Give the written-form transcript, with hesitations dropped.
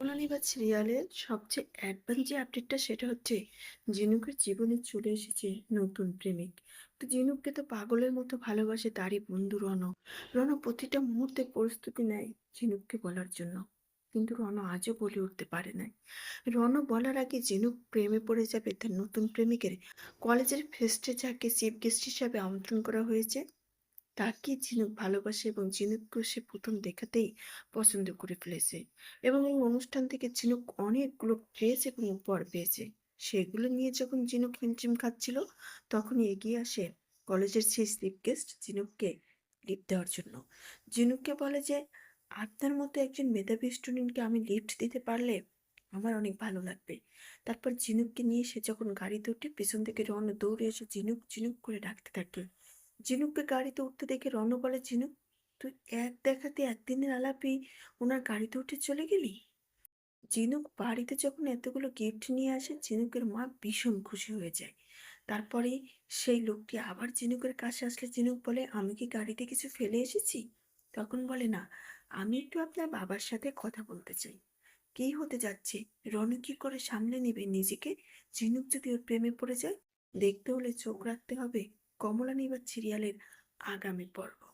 সোনালি সিরিয়ালের সবচেয়ে অ্যাডভান্স যে আপডেটটা সেটা হচ্ছে ঝিনুকের জীবনে চলে এসেছে নতুন প্রেমিক। তো ঝিনুককে তো পাগলের মতো ভালোবাসে তারই বন্ধু রণ। রণ প্রতিটা মুহূর্তে প্রস্তুতি নেয় ঝিনুককে বলার জন্য, কিন্তু রণ আজও বলে উঠতে পারে না। রণ বলার আগে ঝিনুক প্রেমে পড়ে যাবে তার নতুন প্রেমিকের। কলেজের ফেস্টে যাকে চিফ গেস্ট হিসাবে আমন্ত্রণ করা হয়েছে তাকে ঝিনুক ভালোবাসে এবং ঝিনুককে সে প্রথম দেখাতেই পছন্দ করে ফেলেছে। এবং এই অনুষ্ঠান থেকে ঝিনুক অনেকগুলো ড্রেস এবং উপহার পেয়েছে। সেগুলো নিয়ে যখন ঝিনুক হিমচিম খাচ্ছিল, তখনই এগিয়ে আসে কলেজের সেই চিফ গেস্ট ঝিনুককে লিফট দেওয়ার জন্য। ঝিনুককে বলে যে, আপনার মতো একজন মেধাবী স্টুডেন্টকে আমি লিফট দিতে পারলে আমার অনেক ভালো লাগবে। তারপর ঝিনুককে নিয়ে সে যখন গাড়িতে উঠে পেছন থেকে রণ দৌড়ে এসে ঝিনুক ঝিনুক করে ডাকতে থাকে। ঝিনুককে গাড়িতে উঠতে দেখে রণ বলে, ঝিনুক তুই এক দেখাতে একদিনের আলাপেই ওনার গাড়িতে উঠে চলে গেলি। ঝিনুক বাড়িতে যখন এতগুলো গিফট নিয়ে আসে, ঝিনুকের মা ভীষণ খুশি হয়ে যায়। তারপরে সেই লোকটি আবার ঝিনুকের কাছে আসলে ঝিনুক বলে, আমি কি গাড়িতে কিছু ফেলে এসেছি? তখন বলে, না, আমি একটু আপনার বাবার সাথে কথা বলতে চাই। কি হতে যাচ্ছে? রণ কি করে সামলে নেবে নিজেকে ঝিনুক যদি ওর প্রেমে পড়ে যায়? দেখতে হলে চোখ রাখতে হবে কমলা নিবার সিরিয়ালের আগামী পর্ব।